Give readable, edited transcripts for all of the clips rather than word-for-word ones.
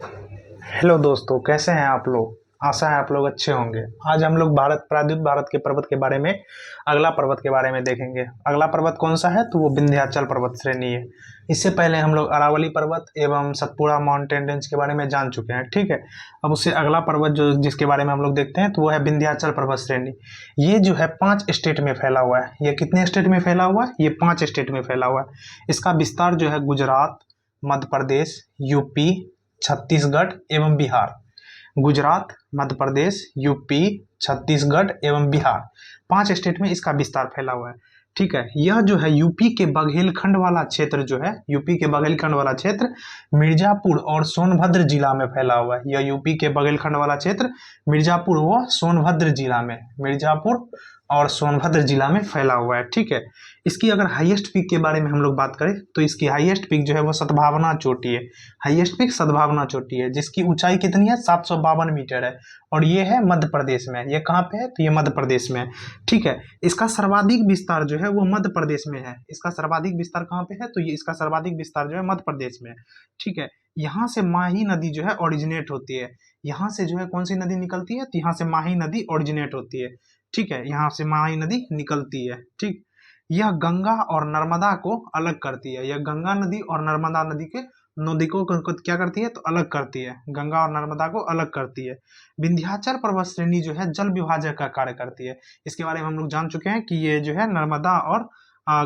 Hello दोस्तों, कैसे हैं आप लोग। आशा है आप लोग अच्छे होंगे। आज हम लोग प्रायद्वीप भारत के पर्वत के बारे में, अगला पर्वत के बारे में देखेंगे। अगला पर्वत कौन सा है, तो वो विंध्याचल पर्वत श्रेणी है। इससे पहले हम लोग अरावली पर्वत एवं सतपुड़ा माउंटेन रेंज के बारे में जान चुके हैं, ठीक है। अब उससे अगला पर्वत जो जिसके बारे में हम लोग देखते हैं तो वो है विंध्याचल पर्वत श्रेणी। ये जो है 5 स्टेट में फैला हुआ है। ये कितने स्टेट में फैला हुआ है, ये 5 स्टेट में फैला हुआ है। इसका विस्तार जो है गुजरात, मध्य प्रदेश, यूपी, छत्तीसगढ़ एवं बिहार। गुजरात, मध्य प्रदेश, यूपी, छत्तीसगढ़ एवं बिहार, 5 स्टेट में इसका विस्तार फैला हुआ है, ठीक है। यह जो है यूपी के बघेलखंड वाला क्षेत्र जो है, यूपी के बघेलखंड वाला क्षेत्र मिर्जापुर और सोनभद्र जिला में फैला हुआ है। यह यूपी के बघेलखंड वाला क्षेत्र मिर्जापुर व सोनभद्र जिला में, मिर्जापुर और सोनभद्र जिला में फैला हुआ है, ठीक है। इसकी अगर हाईएस्ट पीक के बारे में हम लोग बात करें तो इसकी हाईएस्ट पीक जो है वो सद्भावना चोटी है। हाईएस्ट पीक सद्भावना चोटी है, जिसकी ऊंचाई कितनी है, 752 मीटर है। और ये है मध्य प्रदेश में। ये कहाँ पे है, तो ये मध्य प्रदेश में है, ठीक है। इसका सर्वाधिक विस्तार जो है वो मध्य प्रदेश में है। इसका सर्वाधिक विस्तार कहाँ पे है, तो ये इसका सर्वाधिक विस्तार जो है मध्य प्रदेश में है, ठीक है। यहाँ से माही नदी जो है ओरिजिनेट होती है। यहाँ से जो है कौन सी नदी निकलती है, तो यहाँ से माही नदी ओरिजिनेट होती है, ठीक है। यहाँ से माही नदी निकलती है, ठीक। यह गंगा और नर्मदा को अलग करती है। यह गंगा नदी और नर्मदा नदी को क्या करती है, तो अलग करती है। गंगा और नर्मदा को अलग करती है। विंध्याचल पर्वत श्रेणी जो है जल विभाजक का कार्य करती है। इसके बारे में हम लोग जान चुके हैं कि ये जो है नर्मदा और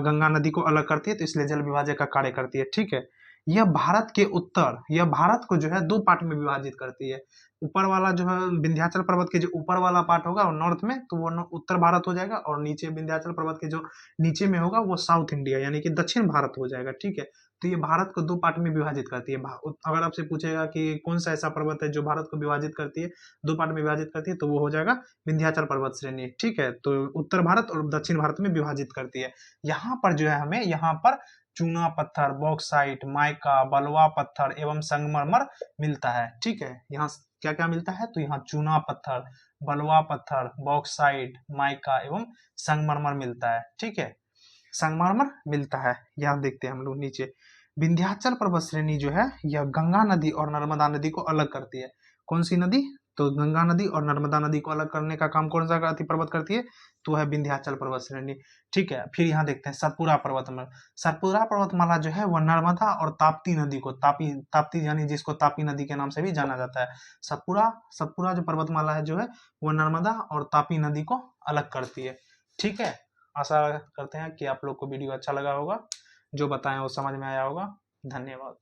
गंगा नदी को अलग करती है, तो इसलिए जल विभाजक का कार्य करती है, ठीक है। यह भारत को जो है 2 पार्ट में विभाजित करती है। ऊपर वाला जो है विंध्याचल पर्वत के जो ऊपर वाला पार्ट होगा वो नॉर्थ में, तो वो उत्तर भारत हो जाएगा। और नीचे विंध्याचल पर्वत के जो नीचे में होगा वो साउथ इंडिया यानी कि दक्षिण भारत हो जाएगा, ठीक है। तो ये भारत को 2 पार्ट में विभाजित करती है। अगर आपसे पूछेगा कि कौन सा ऐसा पर्वत है जो भारत को विभाजित करती है, 2 पार्ट में विभाजित करती है, तो वो हो जाएगा विंध्याचल पर्वत श्रेणी, ठीक है। तो उत्तर भारत और दक्षिण भारत में विभाजित करती है। यहाँ पर जो है हमें यहाँ पर चूना पत्थर, बॉक्साइट, माइका, बलुआ पत्थर एवं संगमरमर मिलता है, ठीक है। यहाँ क्या क्या मिलता है, तो यहाँ चूना पत्थर, बलुआ पत्थर, बॉक्साइट, माइका एवं संगमरमर मिलता है, ठीक है। संगमरमर मिलता है। यहाँ देखते हैं हम लोग नीचे, विंध्याचल पर्वत श्रेणी जो है यह गंगा नदी और नर्मदा नदी को अलग करती है। कौन सी नदी, तो गंगा नदी और नर्मदा नदी को अलग करने का काम कौन सा पर्वत करती है, तो है विंध्याचल पर्वत श्रेणी, ठीक है। फिर यहाँ देखते हैं सतपुड़ा पर्वतमाला। सतपुड़ा पर्वतमाला जो है वह नर्मदा और ताप्ती नदी को, ताप्ती यानी जिसको तापी नदी के नाम से भी जाना जाता है, सतपुड़ा जो पर्वतमाला है जो है वो नर्मदा और तापी नदी को अलग करती है, ठीक है। आशा करते हैं कि आप लोग को वीडियो अच्छा लगा होगा, जो बताएं वो समझ में आया होगा। धन्यवाद।